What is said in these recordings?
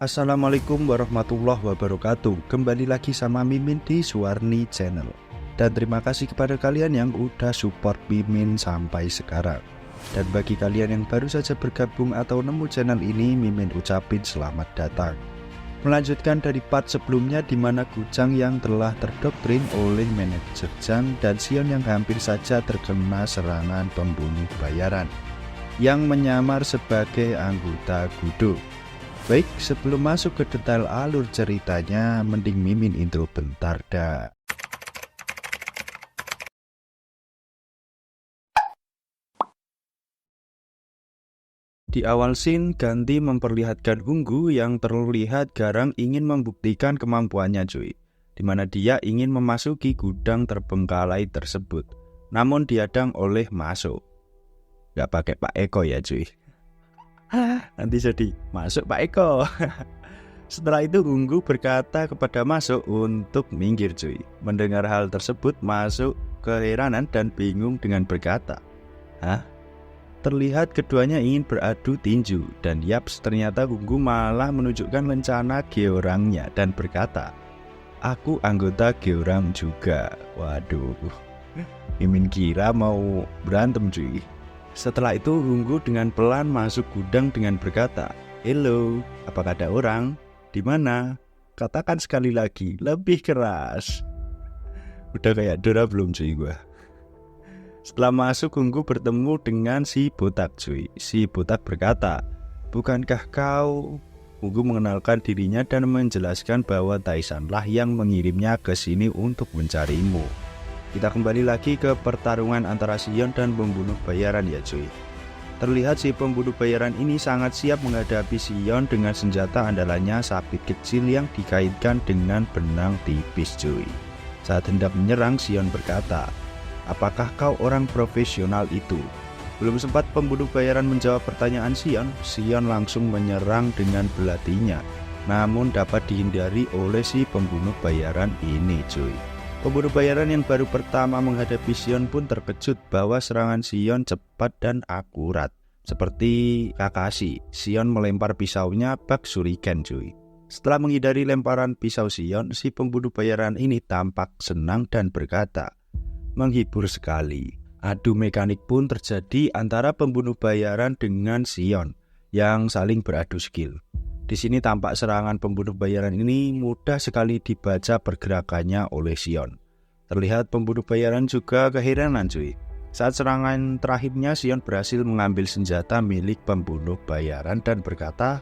Assalamualaikum warahmatullahi wabarakatuh. Kembali lagi sama Mimin di Suwarni Channel. Dan terima kasih kepada kalian yang udah support Mimin sampai sekarang. Dan bagi kalian yang baru saja bergabung atau nemu channel ini, Mimin ucapin selamat datang. Melanjutkan dari part sebelumnya di mana Gujang yang telah terdoktrin oleh manajer Jang dan Sion yang hampir saja terkena serangan pembunuh bayaran yang menyamar sebagai anggota Gudo. Baik, sebelum masuk ke detail alur ceritanya, mending Mimin intro bentar dah. Di awal scene, Ganti memperlihatkan Hunggu yang terlihat garang ingin membuktikan kemampuannya cuy, dimana dia ingin memasuki gudang terbengkalai tersebut. Namun dihadang oleh Masuk. Gak pakai Pak Eko ya cuy. Nanti jadi Masuk Pak Eko. Setelah itu Hunggu berkata kepada Masuk untuk minggir cuy. Mendengar hal tersebut, Masuk keheranan dan bingung dengan berkata, "Hah? Terlihat keduanya ingin beradu tinju." Dan yaps, ternyata Hunggu malah menunjukkan lencana Georangnya dan berkata, "Aku anggota Georang juga." Waduh, Mimin kira mau berantem cuy. Setelah itu Hunggu dengan pelan masuk gudang dengan berkata, "Halo, apakah ada orang? Di mana? Katakan sekali lagi, lebih keras." Udah kayak Dora belum cuy gua. Setelah masuk, Hunggu bertemu dengan si botak cuy. Si botak berkata, "Bukankah kau?" Hunggu mengenalkan dirinya dan menjelaskan bahwa Taisanlah yang mengirimnya ke sini untuk mencarimu. Kita kembali lagi ke pertarungan antara Sion dan pembunuh bayaran ya cuy. Terlihat si pembunuh bayaran ini sangat siap menghadapi Sion dengan senjata andalannya sabit kecil yang dikaitkan dengan benang tipis cuy. Saat hendak menyerang, Sion berkata, "Apakah kau orang profesional itu?" Belum sempat pembunuh bayaran menjawab pertanyaan Sion, Sion langsung menyerang dengan belatinya. Namun dapat dihindari oleh si pembunuh bayaran ini cuy. Pembunuh bayaran yang baru pertama menghadapi Sion pun terkejut bahwa serangan Sion cepat dan akurat. Seperti Kakashi, Sion melempar pisaunya bak shuriken cuy. Setelah menghindari lemparan pisau Sion, si pembunuh bayaran ini tampak senang dan berkata, "Menghibur sekali." Adu mekanik pun terjadi antara pembunuh bayaran dengan Sion yang saling beradu skill. Di sini tampak serangan pembunuh bayaran ini mudah sekali dibaca pergerakannya oleh Sion. Terlihat pembunuh bayaran juga keheranan cuy. Saat serangan terakhirnya, Sion berhasil mengambil senjata milik pembunuh bayaran dan berkata,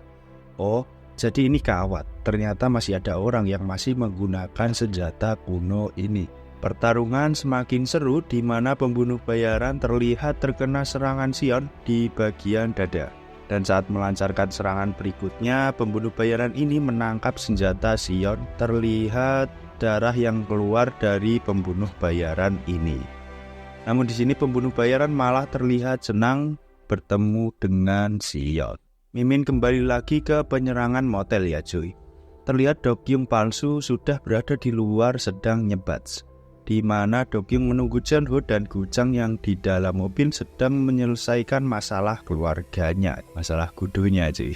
"Oh, jadi ini kawat. Ternyata masih ada orang yang masih menggunakan senjata kuno ini." Pertarungan semakin seru di mana pembunuh bayaran terlihat terkena serangan Sion di bagian dada. Dan saat melancarkan serangan berikutnya, pembunuh bayaran ini menangkap senjata Sion. Terlihat darah yang keluar dari pembunuh bayaran ini. Namun di sini pembunuh bayaran malah terlihat senang bertemu dengan Sion. Mimin kembali lagi ke penyerangan motel ya cuy. Terlihat Dokyung palsu sudah berada di luar sedang nyebats, di mana Dokyung menunggu Jeonho dan Gujang yang di dalam mobil sedang menyelesaikan masalah keluarganya, masalah gudonya cuy,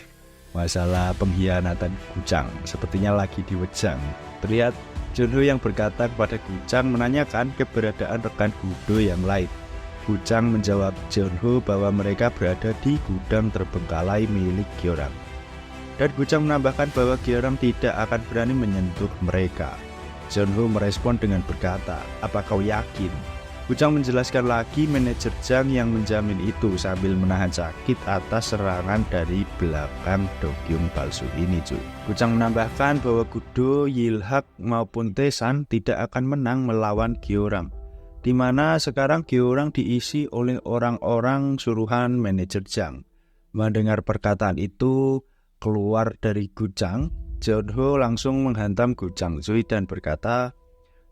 masalah pengkhianatan Gujang, sepertinya lagi diwejang. Terlihat Jeonho yang berkata kepada Gujang menanyakan keberadaan rekan gudo yang lain. Gujang menjawab Jeonho bahwa mereka berada di gudang terbengkalai milik Georang. Dan Gujang menambahkan bahwa Georang tidak akan berani menyentuh mereka. Jeonho merespon dengan berkata, "Apa kau yakin?" Gujang menjelaskan lagi manajer Jang yang menjamin itu sambil menahan sakit atas serangan dari belakang Dokyung palsu ini cuy. Gujang menambahkan bahwa Gudo, Yilhak maupun Taesan tidak akan menang melawan Georang, di mana sekarang Georang diisi oleh orang-orang suruhan manajer Jang. Mendengar perkataan itu keluar dari Gujang, Jeonho langsung menghantam Gujang cuy dan berkata,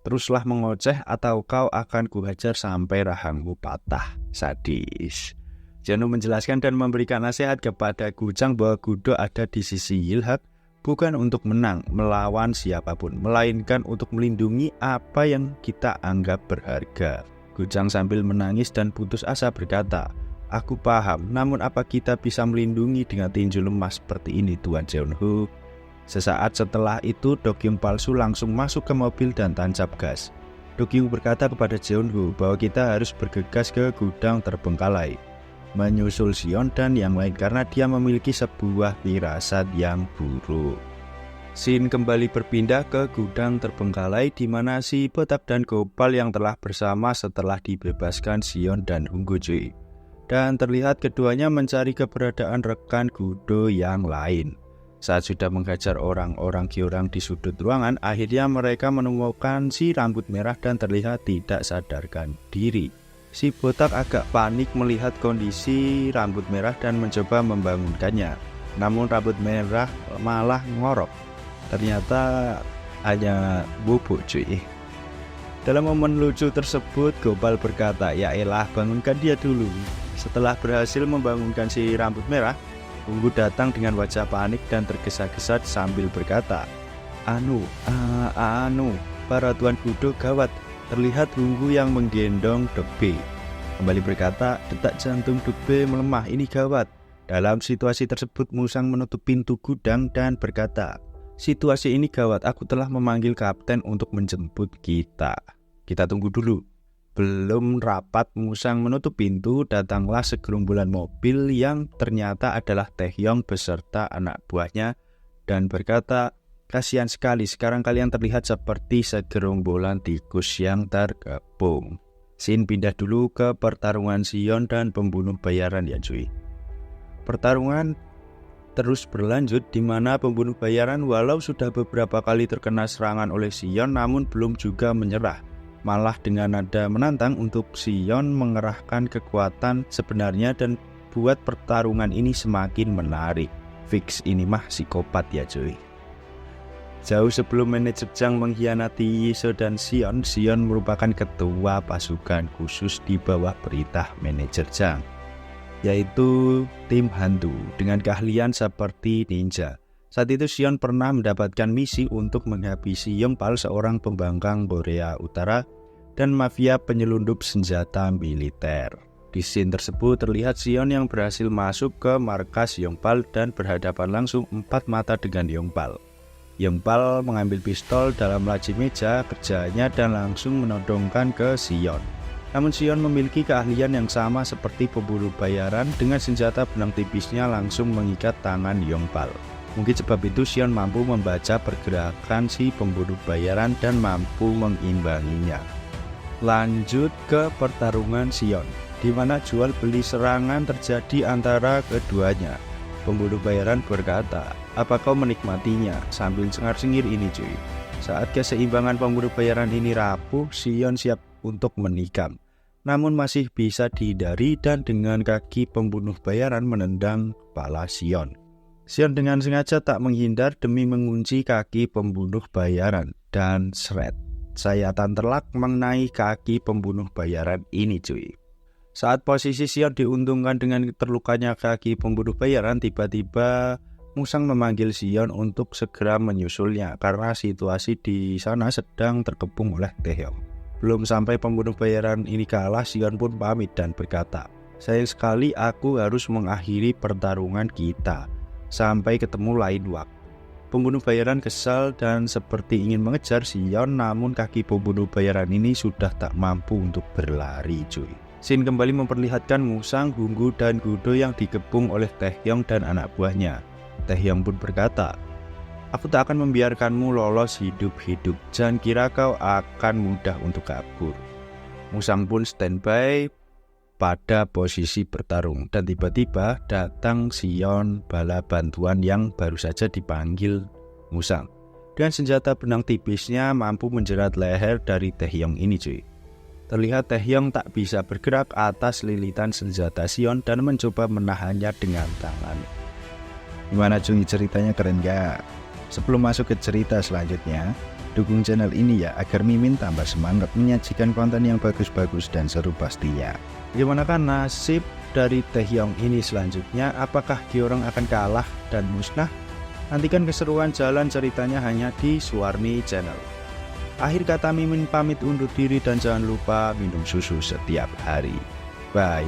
"Teruslah mengoceh atau kau akan kuhajar sampai rahangmu patah, sadis." Jeonho menjelaskan dan memberikan nasihat kepada Gujang bahwa Gudo ada di sisi Yilhak bukan untuk menang melawan siapapun, melainkan untuk melindungi apa yang kita anggap berharga. Gujang sambil menangis dan putus asa berkata, "Aku paham, namun apa kita bisa melindungi dengan tinju lemah seperti ini, Tuan Jeonho?" Sesaat setelah itu, Dokyung palsu langsung masuk ke mobil dan tancap gas. Dokyung berkata kepada Jeonwoo bahwa kita harus bergegas ke gudang terbengkalai, menyusul Sion dan yang lain karena dia memiliki sebuah firasat yang buruk. Shin kembali berpindah ke gudang terbengkalai di mana si Botak dan Gopal yang telah bersama setelah dibebaskan Sion dan Hunggu cuy. Dan terlihat keduanya mencari keberadaan rekan Gudo yang lain. Saat sudah menghajar orang-orang Gyeorang di sudut ruangan, akhirnya mereka menemukan si rambut merah dan terlihat tidak sadarkan diri. Si Botak agak panik melihat kondisi rambut merah dan mencoba membangunkannya. Namun rambut merah malah ngorok. Ternyata hanya bubuk cuy. Dalam momen lucu tersebut, Gopal berkata, "Ya elah, bangunkan dia dulu." Setelah berhasil membangunkan si rambut merah, Hunggu datang dengan wajah panik dan tergesa-gesa sambil berkata, Anu, para tuan Gudo gawat." Terlihat Hunggu yang menggendong Dokbe. Kembali berkata, "Detak jantung Dokbe melemah, ini gawat." Dalam situasi tersebut, Musang menutup pintu gudang dan berkata, "Situasi ini gawat, aku telah memanggil kapten untuk menjemput kita. Kita tunggu dulu." Belum rapat Musang menutup pintu, datanglah segerombolan mobil yang ternyata adalah Taehyung beserta anak buahnya dan berkata, "Kasihan sekali, sekarang kalian terlihat seperti segerombolan tikus yang terkepung." Shin pindah dulu ke pertarungan Sion dan pembunuh bayaran ya cuy. Pertarungan terus berlanjut di mana pembunuh bayaran walau sudah beberapa kali terkena serangan oleh Sion namun belum juga menyerah. Malah dengan nada menantang untuk Sion mengerahkan kekuatan sebenarnya dan buat pertarungan ini semakin menarik. Fix ini mah psikopat ya cuy. Jauh sebelum manajer Jang mengkhianati Yiseo dan Sion, Sion merupakan ketua pasukan khusus di bawah perintah manajer Jang, yaitu tim hantu dengan keahlian seperti ninja. Saat itu Sion pernah mendapatkan misi untuk menghabisi Yongpal, seorang pembangkang Korea Utara dan mafia penyelundup senjata militer. Di scene tersebut terlihat Sion yang berhasil masuk ke markas Yongpal dan berhadapan langsung 4 mata dengan Yongpal. Yongpal mengambil pistol dalam laci meja kerjanya dan langsung menodongkan ke Sion. Namun Sion memiliki keahlian yang sama seperti pemburu bayaran, dengan senjata benang tipisnya langsung mengikat tangan Yongpal. Mungkin sebab itu Sion mampu membaca pergerakan si pemburu bayaran dan mampu mengimbanginya. Lanjut ke pertarungan Sion, di mana jual beli serangan terjadi antara keduanya. Pemburu bayaran berkata, "Apa kau menikmatinya?" sambil cengar-cengir ini cuy. Saat keseimbangan pemburu bayaran ini rapuh, Sion siap untuk menikam. Namun masih bisa dihindari dan dengan kaki pembunuh bayaran menendang kepala Sion. Sion dengan sengaja tak menghindar demi mengunci kaki pembunuh bayaran dan seret. Sayatan telak mengenai kaki pembunuh bayaran ini cuy. Saat posisi Sion diuntungkan dengan terlukanya kaki pembunuh bayaran, tiba-tiba Musang memanggil Sion untuk segera menyusulnya karena situasi di sana sedang terkepung oleh Taehyung. Belum sampai pembunuh bayaran ini kalah, Sion pun pamit dan berkata, "Sayang sekali aku harus mengakhiri pertarungan kita. Sampai ketemu lain waktu." Pembunuh bayaran kesal dan seperti ingin mengejar Sion, namun kaki pembunuh bayaran ini sudah tak mampu untuk berlari cuy. Shin kembali memperlihatkan Musang, Hunggu, dan Gudo yang dikepung oleh Taehyung dan anak buahnya. Taehyung pun berkata, "Aku tak akan membiarkanmu lolos hidup-hidup. Jangan kira kau akan mudah untuk kabur." Musang pun standby pada posisi bertarung dan tiba-tiba datang Sion bala bantuan yang baru saja dipanggil Musang. Dengan senjata benang tipisnya mampu menjerat leher dari Taehyung ini cuy. Terlihat Taehyung tak bisa bergerak atas lilitan senjata Sion dan mencoba menahannya dengan tangan. Gimana cuy, ceritanya keren gak? Sebelum masuk ke cerita selanjutnya, dukung channel ini ya agar Mimin tambah semangat menyajikan konten yang bagus-bagus dan seru pastinya. Bagaimanakah nasib dari Taehyung ini selanjutnya? Apakah Gyeorang akan kalah dan musnah? Nantikan keseruan jalan ceritanya hanya di Suwarni Channel. Akhir kata Mimin pamit undur diri dan jangan lupa minum susu setiap hari. Bye.